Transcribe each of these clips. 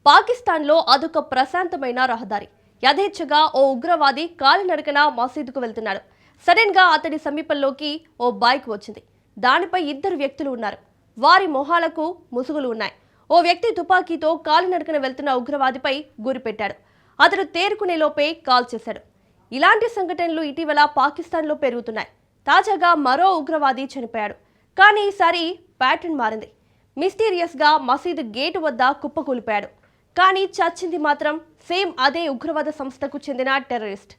పాకిస్తాన్లో అదొక ప్రశాంతమైన రహదారి. యథేచ్ఛగా ఓ ఉగ్రవాది కాలినడకన మసీదుకు వెళ్తున్నాడు. సడన్ గా అతడి సమీపంలోకి ఓ బైక్ వచ్చింది. దానిపై ఇద్దరు వ్యక్తులు ఉన్నారు. వారి మొహాలకు ముసుగులు ఉన్నాయి. ఓ వ్యక్తి తుపాకీతో కాలినడకన వెళ్తున్న ఉగ్రవాదిపై గురిపెట్టాడు. అతడు తేరుకునే లోపే కాల్ చేశాడు. ఇలాంటి సంఘటనలు ఇటీవల పాకిస్తాన్లో పెరుగుతున్నాయి. తాజాగా మరో ఉగ్రవాది చనిపోయాడు. కానీ ఈసారి ప్యాటర్న్ మారింది. మిస్టీరియస్గా మసీదు గేటు వద్ద కుప్పకూలిపోయాడు. కానీ చచ్చింది మాత్రం సేమ్ అదే ఉగ్రవాద సంస్థకు చెందిన టెర్రరిస్ట్.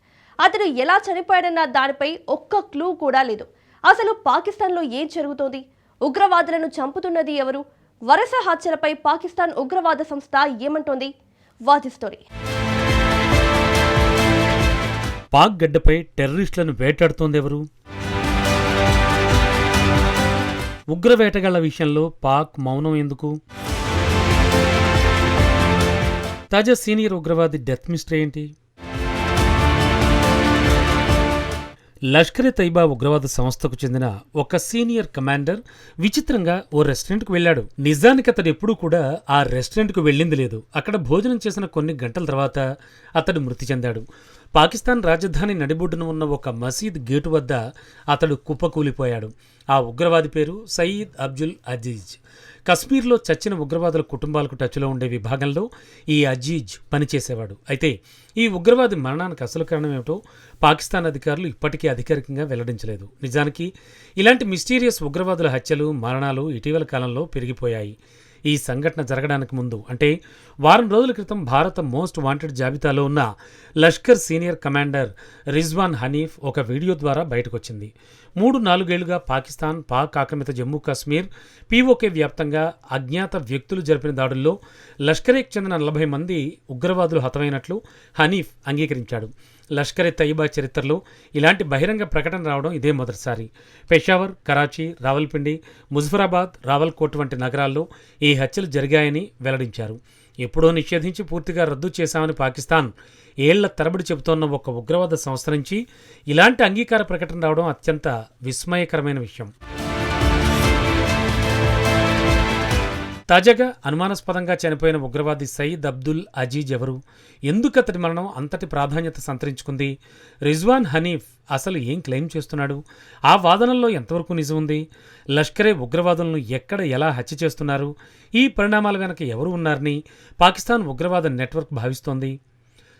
అతడు ఎలా చనిపోయాడన్న దానిపై ఒక్క క్లూ కూడా లేదు. అసలు పాకిస్తాన్లో ఏం జరుగుతోంది? ఉగ్రవాదులను చంపుతున్నది ఎవరు? వరుస హత్యలపై పాకిస్తాన్ ఉగ్రవాద సంస్థ ఏమంటోంది? వాటి స్టోరీ. పాక్ గడ్డపై టెర్రరిస్టులను వేటాడుతోందెవరు? ఉగ్రవేటగాళ్ల విషయంలో పాక్ మౌనం ఎందుకు? తాజా సీనియర్ ఉగ్రవాది డెత్ మిస్టరీ ఏంటి? లష్కరే తైబా ఉగ్రవాద సంస్థకు చెందిన ఒక సీనియర్ కమాండర్ విచిత్రంగా ఓ రెస్టారెంట్కు వెళ్లాడు. నిజానికి అతడు ఎప్పుడూ కూడా ఆ రెస్టారెంట్కు వెళ్ళింది లేదు. అక్కడ భోజనం చేసిన కొన్ని గంటల తర్వాత అతడు మృతి చెందాడు. పాకిస్తాన్ రాజధాని నడిబొడ్డున ఉన్న ఒక మసీద్ గేటు వద్ద అతడు కుప్పకూలిపోయాడు. ఆ ఉగ్రవాది పేరు సయీద్ అబ్దుల్ అజీజ్. కశ్మీర్లో చచ్చిన ఉగ్రవాదుల కుటుంబాలకు టచ్లో ఉండే విభాగంలో ఈ అజీజ్ పనిచేసేవాడు. అయితే ఈ ఉగ్రవాది మరణానికి అసలు కారణం ఏమిటో పాకిస్తాన్ అధికారులు ఇప్పటికీ అధికారికంగా వెల్లడించలేదు. నిజానికి ఇలాంటి మిస్టీరియస్ ఉగ్రవాదుల హత్యలు, మరణాలు ఇటీవల కాలంలో పెరిగిపోయాయి. ఈ సంఘటన జరగడానికి ముందు అంటే వారం రోజుల క్రితం భారత మోస్ట్ వాంటెడ్ జాబితాలో ఉన్న లష్కర్ సీనియర్ కమాండర్ రిజ్వాన్ హనీఫ్ ఒక వీడియో ద్వారా బయటకొచ్చింది. 3-4 ఏళ్లుగా పాకిస్తాన్, పాక్ ఆక్రమిత జమ్మూ కాశ్మీర్, పీఓకే వ్యాప్తంగా అజ్ఞాత వ్యక్తులు జరిపిన దాడుల్లో లష్కరేకి చెందిన 40 మంది ఉగ్రవాదులు హతమైనట్లు హనీఫ్ అంగీకరించాడు. లష్కరే తయ్యబా చరిత్రలో ఇలాంటి బహిరంగ ప్రకటన రావడం ఇదే మొదటిసారి. పెషావర్, కరాచీ, రావల్పిండి, ముజఫరాబాద్, రావల్కోట్ వంటి నగరాల్లో ఈ హత్యలు జరిగాయని వెల్లడించారు. ఎప్పుడో నిషేధించి పూర్తిగా రద్దు చేశామని పాకిస్తాన్ ఏళ్ల తరబడి చెబుతోన్న ఒక ఉగ్రవాద సంస్థ నుంచి ఇలాంటి అంగీకార ప్రకటన రావడం అత్యంత విస్మయకరమైన విషయం. తాజాగా అనుమానాస్పదంగా చనిపోయిన ఉగ్రవాది సయీద్ అబ్దుల్ అజీజ్ ఎవరు? ఎందుకు అతడి మరణం అంతటి ప్రాధాన్యత సంతరించుకుంది? రిజ్వాన్ హనీఫ్ అసలు ఏం క్లెయిమ్ చేస్తున్నాడు? ఆ వాదనల్లో ఎంతవరకు నిజం ఉంది? లష్కరే ఉగ్రవాదులను ఎక్కడ ఎలా హత్య చేస్తున్నారు? ఈ పరిణామాల వెనక ఎవరు ఉన్నారని పాకిస్తాన్ ఉగ్రవాద నెట్వర్క్ భావిస్తోంది.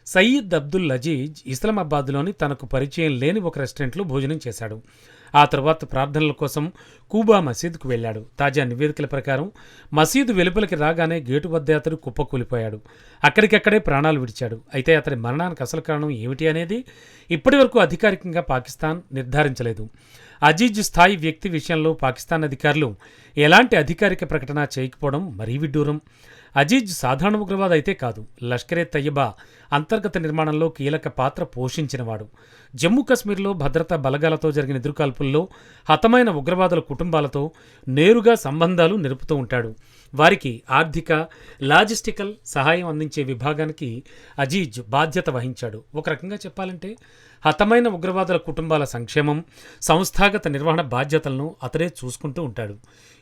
సయీద్ అబ్దుల్ అజీజ్ ఇస్లామాబాద్లోని తనకు పరిచయం లేని ఒక రెస్టారెంట్లో భోజనం చేశాడు. ఆ తర్వాత ప్రార్థనల కోసం కూబా మసీదుకు వెళ్లాడు. తాజా నివేదికల ప్రకారం మసీదు వెలుపలికి రాగానే గేటు వద్ద అతడు కుప్పకూలిపోయాడు. అక్కడికక్కడే ప్రాణాలు విడిచాడు. అయితే అతడి మరణానికి అసలు కారణం ఏమిటి అనేది ఇప్పటివరకు అధికారికంగా పాకిస్తాన్ నిర్ధారించలేదు. అజీజ్ స్థాయి వ్యక్తి విషయంలో పాకిస్తాన్ అధికారులు ఎలాంటి అధికారిక ప్రకటన చేయకపోవడం మరీ విడ్డూరం. అజీజ్ సాధారణ ఉగ్రవాది అయితే కాదు. లష్కరే తయ్యబా అంతర్గత నిర్మాణంలో కీలక పాత్ర పోషించినవాడు. జమ్మూ కశ్మీర్లో భద్రతా బలగాలతో జరిగిన ఎదురుకాల్పుల్లో హతమైన ఉగ్రవాదుల కుటుంబాలతో నేరుగా సంబంధాలు నిలుపుతూ ఉంటాడు. వారికి ఆర్థిక, లాజిస్టికల్ సహాయం అందించే విభాగానికి అజీజ్ బాధ్యత వహించాడు. ఒక రకంగా చెప్పాలంటే హతమైన ఉగ్రవాదుల కుటుంబాల సంక్షేమం, సంస్థాగత నిర్వహణ బాధ్యతలను అతడే చూసుకుంటూ ఉంటాడు.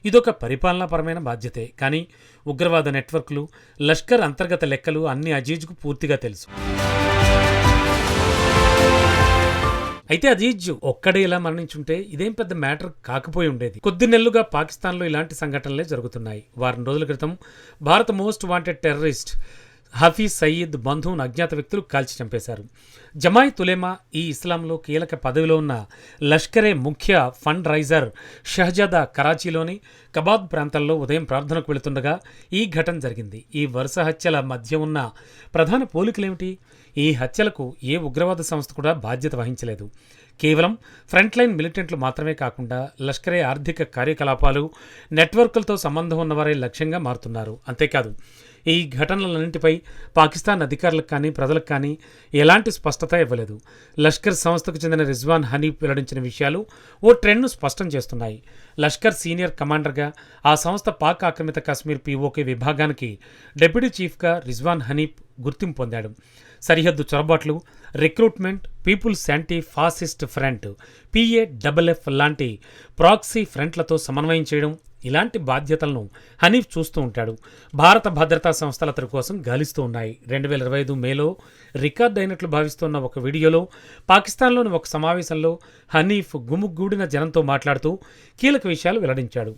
ఇదొక పరిపాలనాపరమైన బాధ్యతే. కానీ ఉగ్రవాద నెట్వర్క్లు, లష్కర్ అంతర్గత లెక్కలు అన్ని అజీజ్కు పూర్తిగా తెలుసు. అయితే అజీజ్ ఒక్కడే ఇలా మరణించుంటే ఇదేం పెద్ద మ్యాటర్ కాకపోయి ఉండేది. కొద్ది నెలలుగా పాకిస్తాన్లో ఇలాంటి సంఘటనలే జరుగుతున్నాయి. వారం రోజుల క్రితం భారత most wanted terrorist Hafiz Saeed బంధువును అజ్ఞాత వ్యక్తులు కాల్చి చంపేశారు. జమాయిత్ ఉలేమా ఈ ఇస్లాంలో కీలక పదవిలో ఉన్న లష్కరే ముఖ్య ఫండ్ రైజర్ షహజాదా కరాచీలోని కబాద్ ప్రాంతంలో ఉదయం ప్రార్థనకు వెళుతుండగా ఈ ఘటన జరిగింది. ఈ వరుస హత్యల మధ్య ఉన్న ప్రధాన పోలికలేమిటి? ఈ హత్యలకు ఏ ఉగ్రవాద సంస్థ కూడా బాధ్యత వహించలేదు. కేవలం ఫ్రంట్ లైన్ మిలిటెంట్లు మాత్రమే కాకుండా లష్కరే ఆర్థిక కార్యకలాపాలు, నెట్వర్క్లతో సంబంధం ఉన్నవారే లక్ష్యంగా మారుతున్నారు. అంతేకాదు ఈ ఘటనలన్నింటిపై పాకిస్తాన్ అధికారులకు కానీ ప్రజలకు కానీ ఎలాంటి స్పష్టత ఇవ్వలేదు. లష్కర్ సంస్థకు చెందిన రిజ్వాన్ హనీఫ్ వెల్లడించిన విషయాలు ఓ ట్రెండ్ను స్పష్టం చేస్తున్నాయి. లష్కర్ సీనియర్ కమాండర్గా ఆ సంస్థ పాక్ ఆక్రమిత కశ్మీర్ పీఓకే విభాగానికి డిప్యూటీ చీఫ్గా రిజ్వాన్ హనీఫ్ గుర్తింపు పొందాడు. సరిహద్దు చొరబాట్లు, recruitment, people's anti fascist front PAFF లాంటి ప్రాక్సీ ఫ్రంట్లతో సమన్వయం చేయడం, ఇలాంటి బాధ్యతలను హనీఫ్ చూస్తూ ఉంటాడు. భారత భద్రతా సంస్థలు అతడి కోసం గాలిస్తూ ఉన్నాయి. 2025 మేలో రికార్డ్ అయినట్లు భావిస్తున్న ఒక వీడియోలో పాకిస్తాన్లోని ఒక సమావేశంలో హనీఫ్ గుమిగూడిన జనంతో మాట్లాడుతూ కీలక విషయాలు వెల్లడించాడు.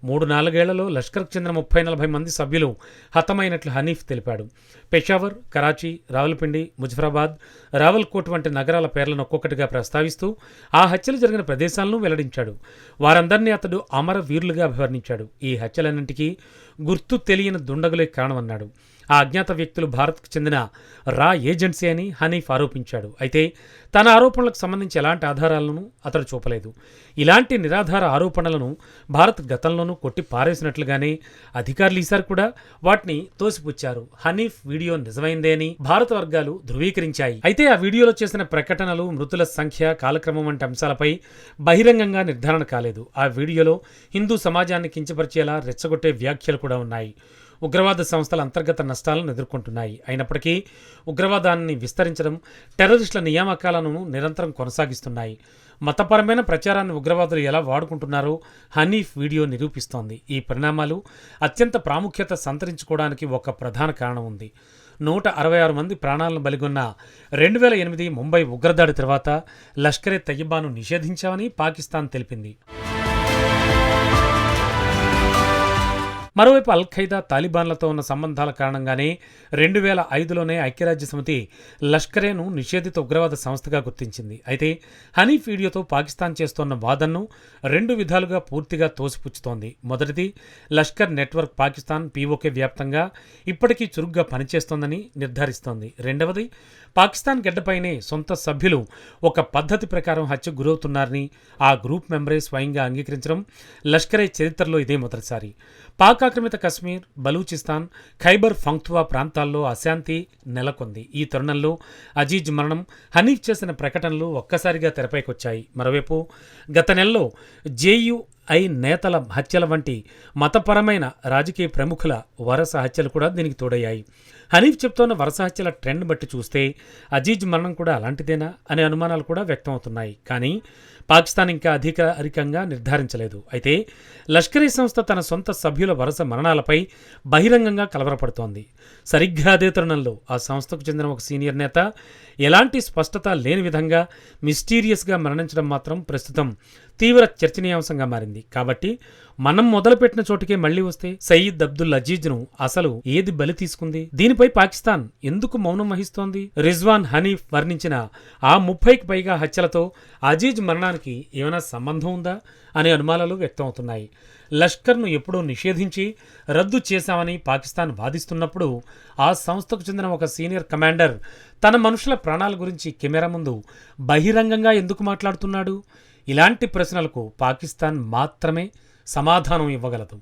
3-4 ఏళ్లలో లష్కర్కు చెందిన 30-40 మంది సభ్యులు హతమైనట్లు హనీఫ్ తెలిపాడు. పెషావర్, కరాచీ, రావల్పిండి, ముజఫరాబాద్, రావల్కోట్ వంటి నగరాల పేర్లను ఒక్కొక్కటిగా ప్రస్తావిస్తూ ఆ హత్యలు జరిగిన ప్రదేశాలను వెల్లడించాడు. వారందరినీ అతడు అమర వీరులుగా అభివర్ణించాడు. ఈ హత్యలన్నింటికీ గుర్తు తెలియని దుండగులే కారణమన్నాడు. ఆ అజ్ఞాత వ్యక్తులు భారత్కు చెందిన రా ఏజెన్సీ అని హనీఫ్ ఆరోపించాడు. అయితే తన ఆరోపణలకు సంబంధించి ఎలాంటి ఆధారాలను అతడు చూపలేదు. ఇలాంటి నిరాధార ఆరోపణలను భారత్ గతంలోనూ కొట్టి పారేసినట్లుగానే అధికారులు ఈసారి కూడా వాటిని తోసిపుచ్చారు. హనీఫ్ వీడియో నిజమైందే అని భారత వర్గాలు ధృవీకరించాయి. అయితే ఆ వీడియోలో చేసిన ప్రకటనలు, మృతుల సంఖ్య, కాలక్రమం వంటి అంశాలపై బహిరంగంగా నిర్ధారణ కాలేదు. ఆ వీడియోలో హిందూ సమాజాన్ని కించపరిచేలా రెచ్చగొట్టే వ్యాఖ్యలు కూడా ఉన్నాయి. ఉగ్రవాద సంస్థల అంతర్గత నష్టాలను ఎదుర్కొంటున్నాయి. అయినప్పటికీ ఉగ్రవాదాన్ని విస్తరించడం, టెర్రరిస్టుల నియామకాలను నిరంతరం కొనసాగిస్తున్నాయి. మతపరమైన ప్రచారాన్ని ఉగ్రవాదులు ఎలా వాడుకుంటున్నారో హనీఫ్ వీడియో నిరూపిస్తోంది. ఈ పరిణామాలు అత్యంత ప్రాముఖ్యత సంతరించుకోవడానికి ఒక ప్రధాన కారణం ఉంది. 166 మంది ప్రాణాలను బలిగొన్న 2008 ముంబై ఉగ్రదాడి తర్వాత లష్కరే తయ్యబాను నిషేధించామని పాకిస్తాన్ తెలిపింది. మరోవైపు అల్ ఖైదా, తాలిబాన్లతో ఉన్న సంబంధాల కారణంగానే 2005లోనే ఐక్యరాజ్యసమితి లష్కరేను నిషేధిత ఉగ్రవాద సంస్థగా గుర్తించింది. అయితే హనీఫ్ వీడియోతో పాకిస్తాన్ చేస్తోన్న వాదనను 2 విధాలుగా పూర్తిగా తోసిపుచ్చుతోంది. మొదటిది, లష్కర్ నెట్వర్క్ పాకిస్తాన్ పీఓకే వ్యాప్తంగా ఇప్పటికీ చురుగ్గా పనిచేస్తోందని నిర్ధారిస్తోంది. రెండవది, పాకిస్తాన్ గడ్డపైనే సొంత సభ్యులు ఒక పద్ధతి ప్రకారం హత్యకు గురవుతున్నారని ఆ గ్రూప్ మెంబరే స్వయంగా అంగీకరించడం లష్కరే చరిత్రలో ఇదే మొదటిసారి. పాక్ ఆక్రమిత కశ్మీర్, బలూచిస్తాన్, ఖైబర్ పఖ్తూన్ఖ్వా ప్రాంతాల్లో అశాంతి నెలకొంది. ఈ తరుణంలో అజీజ్ మరణం, హనీఫ్ చేసిన ప్రకటనలు ఒక్కసారిగా తెరపైకొచ్చాయి. మరోవైపు గత నెలలో జేయుఐ నేతల హత్యల వంటి మతపరమైన రాజకీయ ప్రముఖుల వరుస హత్యలు కూడా దీనికి తోడయ్యాయి. హనీఫ్ చెప్తోన్న వరుస హత్యల ట్రెండ్ బట్టి చూస్తే అజీజ్ మరణం కూడా అలాంటిదేనా అనే అనుమానాలు కూడా వ్యక్తమవుతున్నాయి. కానీ పాకిస్తాన్ ఇంకా అధికారికంగా నిర్ధారించలేదు. అయితే లష్కరీ సంస్థ తన సొంత సభ్యుల వరుస మరణాలపై బహిరంగంగా కలవరపడుతోంది. సరిగ్గా అదే తరుణంలో ఆ సంస్థకు చెందిన ఒక సీనియర్ నేత ఎలాంటి స్పష్టత లేని విధంగా మిస్టీరియస్గా మరణించడం మాత్రం ప్రస్తుతం తీవ్ర చర్చనీయాంశంగా మారింది. కాబట్టి మనం మొదలుపెట్టిన చోటుకే మళ్లీ వస్తే సయీద్ అబ్దుల్ అజీజ్ను అసలు ఏది బలి తీసుకుంది? దీనిపై పాకిస్తాన్ ఎందుకు మౌనం వహిస్తోంది? రిజ్వాన్ హనీఫ్ వర్ణించిన ఆ 30కి పైగా హత్యలతో అజీజ్ మరణానికి ఏమైనా సంబంధం ఉందా అనే అనుమానాలు వ్యక్తమవుతున్నాయి. లష్కర్ను ఎప్పుడూ నిషేధించి రద్దు చేశామని పాకిస్తాన్ వాదిస్తున్నప్పుడు ఆ సంస్థకు చెందిన ఒక సీనియర్ కమాండర్ తన మనుషుల ప్రాణాల గురించి కెమెరా ముందు బహిరంగంగా ఎందుకు మాట్లాడుతున్నాడు? ఇలాంటి ప్రశ్నలకు పాకిస్తాన్ మాత్రమే సమాధానం ఇవ్వగలదు.